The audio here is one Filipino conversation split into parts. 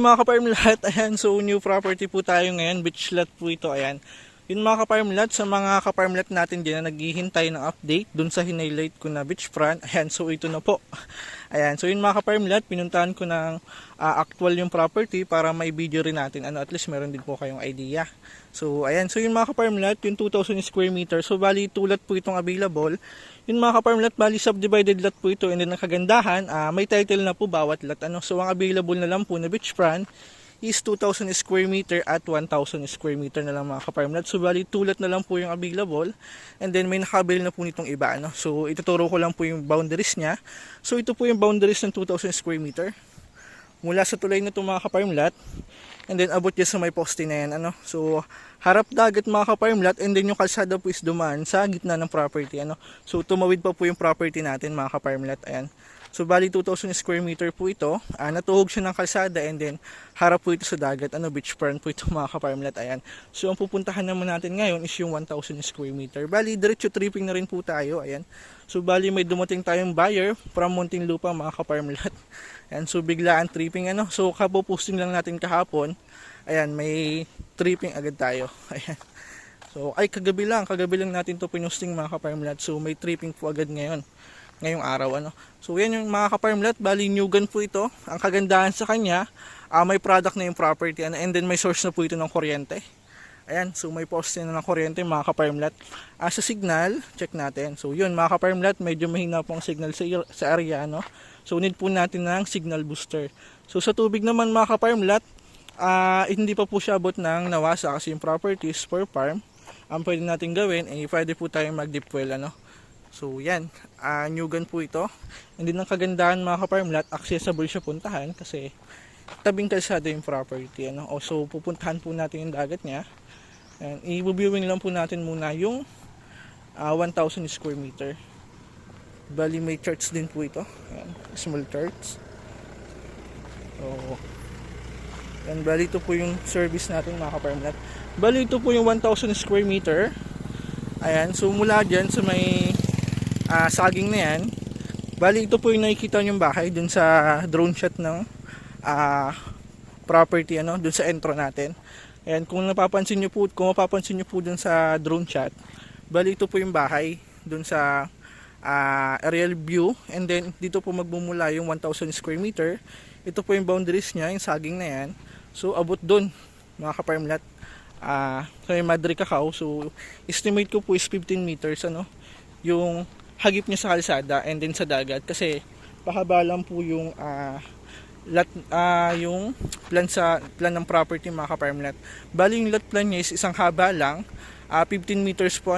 Mga ka-farm lot, ayan, so new property po tayo ngayon, beach lot po ito, ayan. Yun mga ka-farm lot, sa mga ka-farm lot natin din na naghihintay ng update dun sa hinighlight ko na beachfront, ayan, so ito na po. Ayan, so yun mga ka-farm lot, pinuntahan ko ng actual yung property para may video rin natin, at least meron din po kayong idea. So ayan, so yun mga ka-farm lot, yung 2,000 square meters, so bali 2 lot po itong available. Yun mga ka-farm lot, bali subdivided lot po ito, and then ang kagandahan, may title na po bawat lot. So ang available na lang po na beachfront is 2,000 square meter at 1,000 square meter na lang mga ka-farm lot. So bali 2 lot na lang po yung available, and then may nakabil na po nitong iba. So ituturo ko lang po yung boundaries niya. So ito po yung boundaries ng 2,000 square meter. Mula sa tulay na ito mga ka-farm lot, and then abot niya sa may poste na yan. So harap dagat mga ka-farm lot, and then yung kalsada po is dumaan sa gitna ng property. So tumawid pa po yung property natin mga ka-farm lot. Ayan. So bali 2,000 square meter po ito. Natuhog siya ng kalsada, and then harap po ito sa dagat. Beachfront po ito mga ka-farm lot. Ayan. So ang pupuntahan naman natin ngayon is yung 1,000 square meter. Bali diretso tripping na rin po tayo. Ayan. So bali may dumating tayong buyer from Muntinlupa mga ka-farm lot. Ayan. So biglaan tripping. So kapo-posting lang natin kahapon. Ayan, may tripping agad tayo. Ayan. So kagabi lang natin to pinosting mga ka-farm lot. So may tripping po agad ngayong araw. So yan yung mga ka-farm lot, bali Nyugan po ito. Ang kagandahan sa kanya, may product na yung property, and then may source na po ito ng kuryente. Ayan, so may poste na ng kuryente mga ka-farm lot. Sa signal, check natin. So yun mga ka-farm lot, medyo mahina po ang signal sa area. So need po natin ng signal booster. So sa tubig naman mga ka-farm lot, hindi pa po siya abot ng nawasa kasi yung properties per farm. Ang pwede natin gawin, pwede po tayong mag-deep well. So yan, Nyugan po ito. Hindi ng kagandahan mga ka-farm lot, accessible siya puntahan kasi tabing kalsada yung property. So pupuntahan po natin yung dagat niya. And i-viewing lang po natin muna yung 1,000 square meter. Bali may church din po ito. Ayan, small church. So yan, bali ito po yung service natin mga ka-farm lot. Bali ito po yung 1,000 square meter. Ayan, so mula dyan sa may saging na yan, bali ito po yung nakikita yung bahay dun sa drone shot ng property, dun sa intro natin. Ayan, kung mapapansin nyo po dun sa drone shot, bali ito po yung bahay dun sa aerial view, and then dito po magmumula yung 1,000 square meter. Ito po yung boundaries niya, yung saging na yan. So abot dun mga ka-farm lot sa Madre Cacao. So estimate ko po is 15 meters yung hagip niya sa kalsada, and then sa dagat kasi pahaba lang po yung yung plan ng property mga ka-farm lot. Bali yung lot plan niya is isang haba lang, 15 meters po.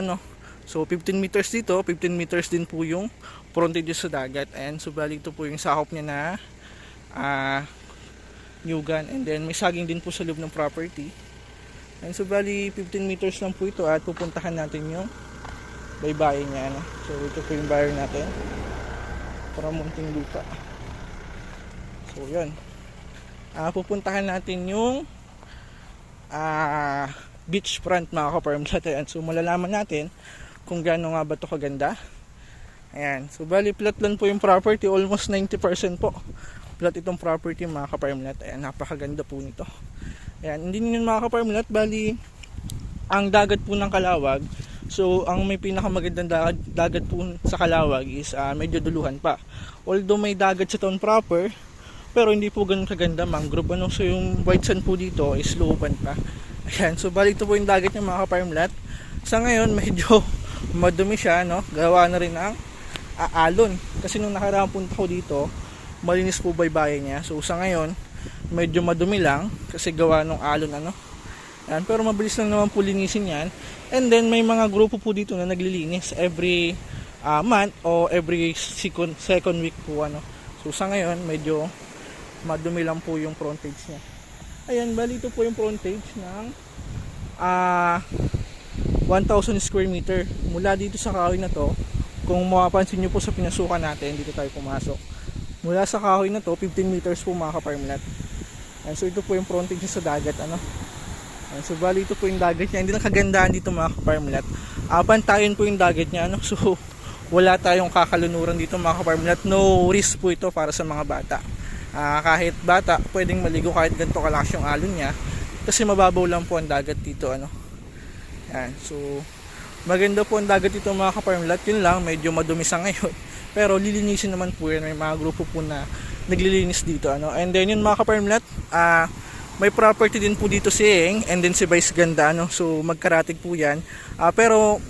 So 15 meters dito, 15 meters din po yung frontage sa dagat. And so bali ito po yung sakop niya na Nyugan, and then may saging din po sa loob ng property. And so bali 15 meters lang po ito, at pupuntahan natin yung baybayin niya. So ito po yung buyer natin para Muntinlupa. So yun, pupuntahan natin yung beachfront mga ka-farm lot. So malalaman natin kung gaano nga ba ito kaganda. Ayan, so bali plot lang po yung property, almost 90% po plot itong property mga ka-farm lot. Ayan, napakaganda po nito. Ayan, hindi nyo mga ka-farm lot, bali ang dagat po ng Calawag. So ang may pinakamagandang dagat po sa Calawag is medyo duluhan pa. Although may dagat sa town proper, pero hindi po ganun kaganda, mangrove. So yung white sand po dito is looban pa. Ayan, so bali ito po yung dagat niya mga ka-farm lot. Sa ngayon medyo madumi siya, gawa na rin ang alon. Kasi nung nakaraang punta ko dito, malinis po baybayin niya. So sa ngayon medyo madumi lang kasi gawa ng alon. Ayan, pero mabilis lang naman po linisin yan. And then may mga grupo po dito na naglilinis every month o every second week po. So sa ngayon medyo madumi lang po yung frontage niya. Ayan, bali ito po yung frontage ng 1,000 square meter. Mula dito sa kahoy na to, kung mapapansin nyo po sa pinasukan natin, dito tayo pumasok. Mula sa kahoy na to, 15 meters po mga ka-farm lot. Ayan, so ito po yung frontage niya sa dagat. So bali ito po yung dagat niya. Hindi lang kagandahan dito mga ka-farm lot, pantayin po yung dagat niya. So wala tayong kakalunuran dito mga ka-farm lot. No risk po ito para sa mga bata. Kahit bata, pwedeng maligo kahit ganito kalakas yung alon niya. Kasi mababaw lang po ang dagat dito, ano. Yan. So, maganda po ang dagat dito mga ka-farmlat. Yun lang, medyo madumi sa ngayon. Pero lilinisin naman po yan. May mga grupo po na naglilinis dito, ano. And then yun mga ka-farmlat, may property din po dito si Eng and then si Vice Ganda, ano. So, magkaratig po yan. Pero,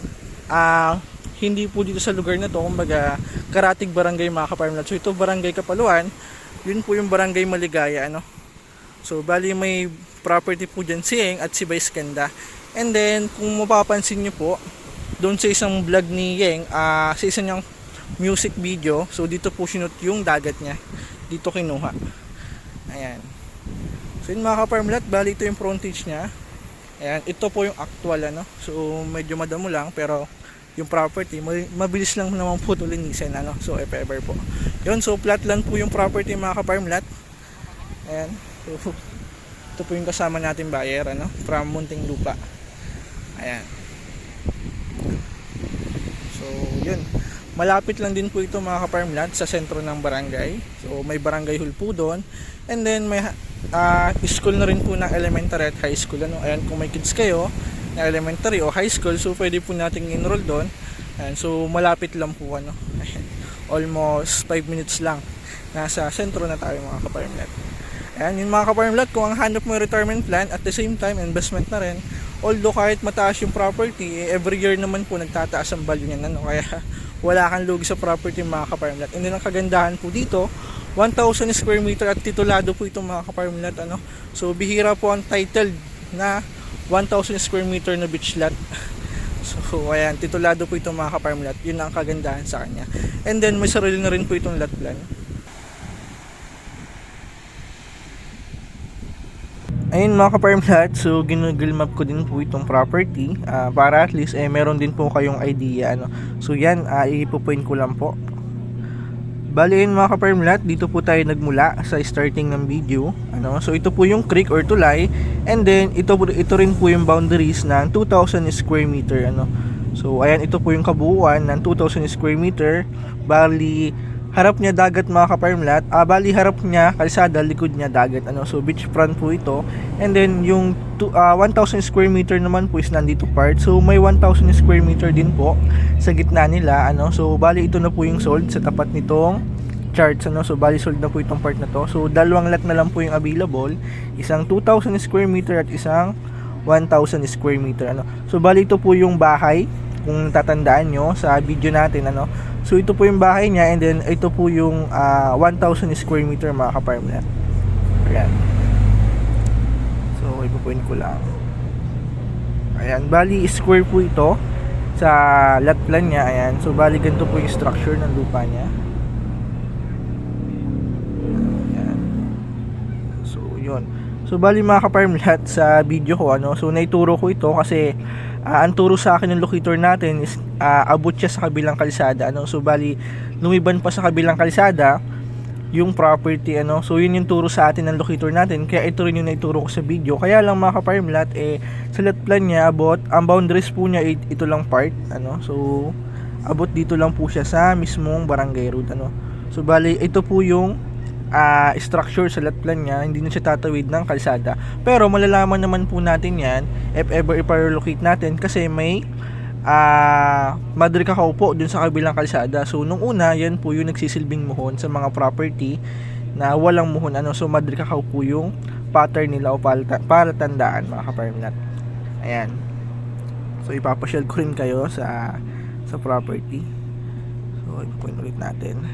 hindi po dito sa lugar na to, kumbaga Karatig Barangay mga ka-farmlat. So ito Barangay Kapaluan, yun po yung Barangay Maligaya, ano. So bali may property po dyan si Eng at si Vice Ganda. And then kung mapapansin nyo po doon sa isang vlog ni Eng, sa isang niyang music video, so dito po sinut yung dagat niya, dito kinuha. Ayan. So yun mga ka-farmlat, bali ito yung frontage niya. Ayan, ito po yung actual, ano. So medyo madamo lang, pero yung property, mabilis lang naman po ito linisin, ano. So if ever po yun, so flat land po yung property mga ka-farmlat. Ayan, so ito po yung kasama natin buyer, ano, from Muntinlupa. Ayan, so yun, malapit lang din po ito mga ka-farmlat sa sentro ng barangay. So may barangay hall po doon, and then may school na rin po ng elementary at high school, ano. Ayan, kung may kids kayo na elementary o high school, so pwede po nating enroll doon. Ayan, so malapit lang po, ano. Ayan, almost 5 minutes lang, nasa sentro na tayo mga ka-farmlat. Ayan, yung mga ka-farmlat, kung ang hanap mo yung retirement plan at the same time investment na rin, although kahit mataas yung property, every year naman po nagtataas ang value niyan, ano. Kaya wala kang lugi sa property mga ka-farmlat. And then ang kagandahan po dito, 1,000 square meter at titulado po itong mga ka-farmlat, ano. So bihira po ang titled na 1,000 square meter na beach lot. So ayan, titulado po itong mga ka-farmlat. Yun ang kagandahan sa kanya. And then may sarili na rin po itong lot plan. Ayun mga ka-farmlat, so ginugol map ko din po itong property, para at least meron din po kayong idea, ano. So yan, ipo-point ko lang po. Bali yun mga ka-farmlat, dito po tayo nagmula sa starting ng video, ano. So ito po yung creek or tulay, and then ito rin po yung boundaries ng 2,000 square meter, ano. So ayan, ito po yung kabuuan ng 2,000 square meter. Bali harap niya dagat mga ka-farmlat, bali harap niya kalsada, likod niya dagat, ano. So beach front po ito. And then yung 1,000 square meter naman po is nandito part. So may 1,000 square meter din po sa gitna nila, ano. So bali ito na po yung sold sa tapat nitong charts, ano. So bali sold na po itong part na to. So dalawang lot na lang po yung available, isang 2,000 square meter at isang 1,000 square meter, ano. So bali ito po yung bahay, kung tatandaan nyo sa video natin, ano. So ito po yung bahay niya, and then ito po yung 1,000 square meter mga ka-farmlat. Ayan. So ipo-point ko lang. Ayan, bali square po ito sa lot plan niya. Ayan, so bali ganito po yung structure ng lupa niya. Ayan. So yun. So bali mga ka-farmlat, sa video ko, ano, so naituro ko ito kasi ang turo sa akin ng locator natin is abot siya sa kabilang kalsada, ano. So bali lumiban pa sa kabilang kalsada yung property, ano. So yun yung turo sa atin ng locator natin, kaya ito rin yung naituro ko sa video. Kaya lang mga ka-farmlat, sa lot plan niya, abot ang boundaries po niya ito lang part, ano. So abot dito lang po siya sa mismong barangay road, ano. So bali ito po yung structure sa lot plan niya, hindi na siya tatawid ng kalsada. Pero malalaman naman po natin yan if ever i-relocate natin, kasi may Madre Cacao po dun sa kabilang kalsada. So nung una, yan po yung nagsisilbing muhon sa mga property na walang muhon, ano. So Madre Cacao po yung pattern nila o palatandaan mga ka-farmlat. Ayan. So ipapasyal ko rin kayo sa property. So i-point ulit natin.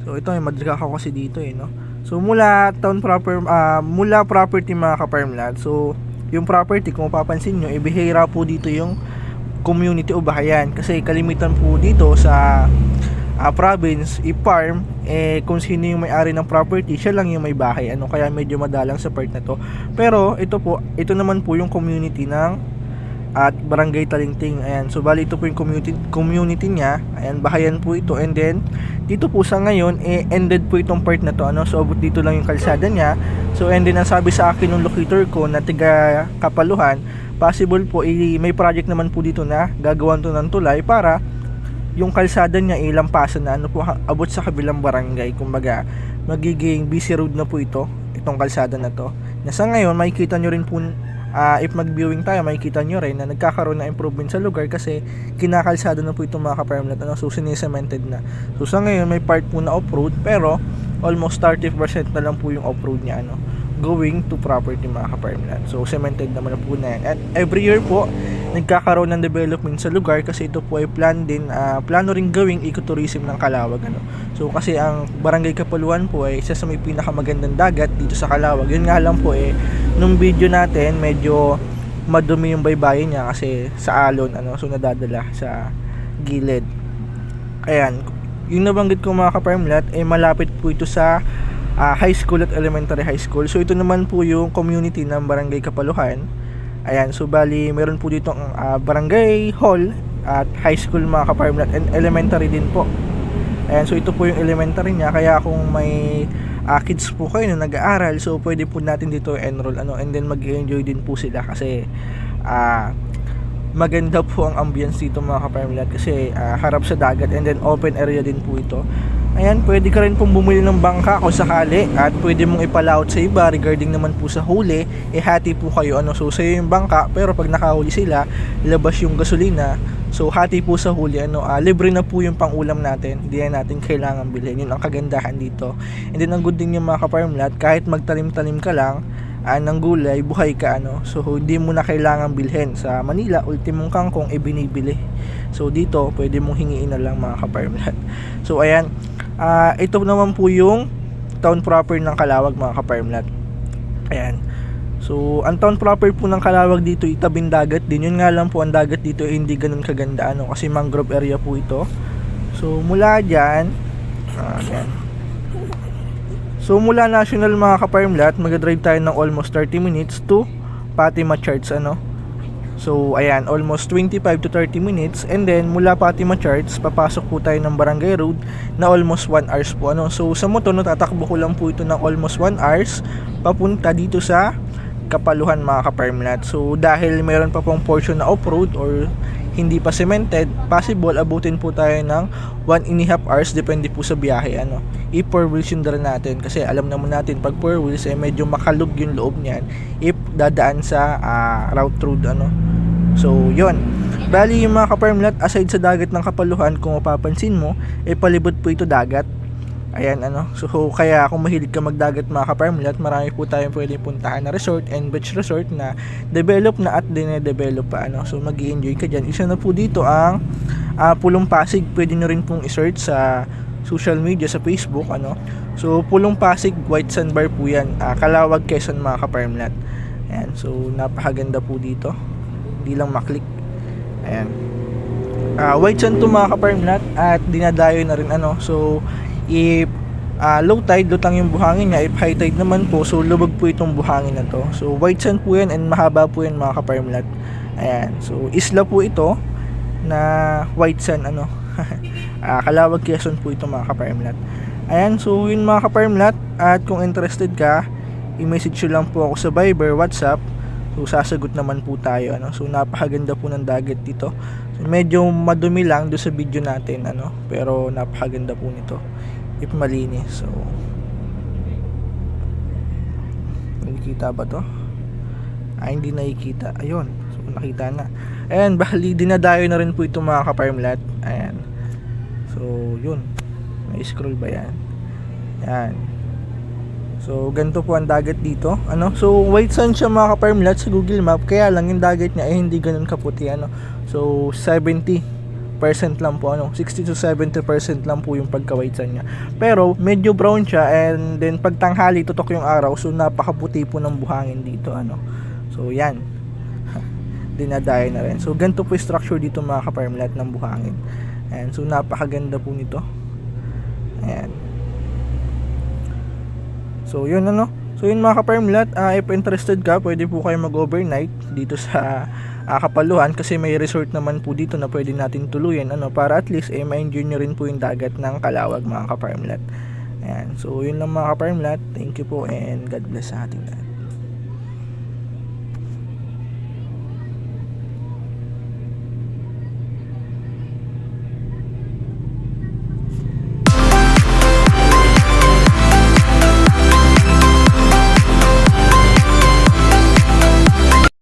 So ito yung Madre Cacao kasi dito, no. So mula property mga ka-farmlat. So yung property, kung mapapansin nyo, bihira po dito yung community o bahayan, kasi kalimitan po dito sa province, i-farm, kung sino yung may-ari ng property, siya lang yung may bahay, ano. Kaya medyo madalang sa part na to. Pero ito naman po yung community ng at Barangay Talingting. Ayan, so bali ito po yung community niya. Ayan, bahayan po ito. And then dito po sa ngayon, ended po itong part na to, ano. So abot dito lang yung kalsada niya. So and then ang sabi sa akin ng locator ko na tiga Kapaluhan, possible po may project naman po dito na gagawan to ng tulay para yung kalsada niya ilampasan na, ano po, abot sa kabilang barangay. Kumbaga magiging busy road na po itong kalsada na to. Na sa ngayon, makikita nyo rin po, if mag-viewing tayo, makikita nyo rin na nagkakaroon ng improvement sa lugar kasi kinakalsada na po itong mga ka-farmland, so sinisemented na. So sa ngayon, may part po na off-road, pero almost 30% na lang po yung off-road niya, going to property mga ka-farmland. So cemented naman na po na yan. At every year po, nagkakaroon ng development sa lugar kasi ito po ay plano rin gawing ecotourism ng Calawag, So kasi ang Barangay Kapaluan po ay isa sa may pinakamagandang dagat dito sa Calawag. Yun nga lang po nung video natin medyo madumi yung baybayin niya kasi sa alon, so nadadala sa gilid. Ayan, yung nabanggit ko mga ka-farmland malapit po ito sa high school at elementary high school. So ito naman po yung community ng Barangay Kapaluhan. Ayan, so bali meron po dito ang barangay hall at high school mga ka-farmland, and elementary din po. Ayan, so ito po yung elementary niya, kaya kung may kids po kayo na nag-aaral, so pwede po natin dito enroll, and then mag-enjoy din po sila kasi maganda po ang ambience dito mga ka-farmland kasi harap sa dagat, and then open area din po ito. Ayan, pwede ka rin pong bumili ng bangka kung sakali, at pwede mong ipalaot sa iba regarding naman po sa huli, hati po kayo, so sa'yo yung bangka, pero pag nakahuli sila, labas yung gasolina, so hati po sa huli, libre na po yung pangulam natin, hindi na natin kailangan bilhin. Yun ang kagandahan dito. And then ang good thing yung mga ka-farmland, kahit magtanim-tanim ka lang ng gulay, buhay ka, so hindi mo na kailangan bilhin. Sa Manila, ultimong kangkong binibili, so dito pwede mong hingiin na lang mga ka-farmland. So ayan, ito naman po yung town proper ng Calawag mga ka-farmland. Ayan, so ang town proper po ng Calawag dito itabing dagat din. Yun nga lang po, ang dagat dito hindi ganun kaganda, kasi mangrove area po ito. So mula dyan, ayan, so mula National mga ka-farmland, mag-drive tayo ng almost 30 minutes to Fatima Church, So ayan, almost 25 to 30 minutes, and then mula Fatima Church, papasok po tayo ng Barangay Road na almost 1 hours po, So sa motor, tatakbo ko lang po ito ng almost 1 hours papunta dito sa Kapaluhan mga ka-farmland. So dahil mayroon pa pong portion na off-road or hindi pa cemented, possible abutin po tayo ng 1.5 hours, depende po sa biyahe, if 4 wheels yung dala natin, kasi alam naman natin pag 4 wheels medyo makalug yung loob niyan if dadaan sa route road, So yun, bali yung mga ka-farmland, aside sa dagat ng Kapaluhan, kung mapapansin mo palibot po ito dagat. Ayan, so kaya kung mahilig ka magdagat mga ka-farmland, marami po tayong pwedeng puntahan na resort and beach resort na develop na at dine-develop pa, so mag-i-enjoy ka dyan. Isa na po dito ang Pulong Pasig. Pwede nyo rin pong i-search sa social media, sa Facebook, so Pulong Pasig White Sandbar po yan, Calawag, Quezon mga ka-farmland. Ayan, so napakaganda po dito, hindi lang maklik. Ayan, white sand to mga ka-farmland, at dinadayo na rin, so if low tide, lutang yung buhangin niya. If high tide naman po, so lubog po itong buhangin na to. So white sand po yan, and mahaba po yan mga ka-farmland. Ayan, so isla po ito na white sand, Calawag, Quezon po ito mga ka-farmland. Ayan, so yun mga ka-farmland, at kung interested ka, i-message nyo lang po ako sa Viber, WhatsApp, so sasagot naman po tayo, So napakaganda po ng dagat dito. So, medyo madumi lang doon sa video natin, pero napakaganda po nito if malinis. So nakikita ba to? Hindi nakikita. Ayun, so nakita na. Ayan, bali dinadayo na rin po ito mga ka-farmland. Ayan, so yun, may scroll ba yan? Ayan, so ganito po ang dagat dito, so white sand siya mga ka-farmland sa Google Map, kaya lang yung dagat niya hindi ganun kaputi, so 70% lang po, 60 to 70% lang po yung pagka-white sand niya, pero medyo brown siya, and then pag tanghali tutok yung araw, so napakaputi po ng buhangin dito, so yan, dinadayo na rin. So ganito po yung structure dito mga ka-farmland ng buhangin, and so napakaganda po nito. Ayan, so yun, so yun mga ka-farmland, if interested ka, pwede po kayo mag-overnight dito sa Kapaluhan, kasi may resort naman po dito na pwede natin tuluyan, para at least ma-enjoy nyo rin po yung dagat ng Calawag mga ka-farmland. Ayan, so yun lang mga ka-farmland. Thank you po, and God bless sa ating lahat.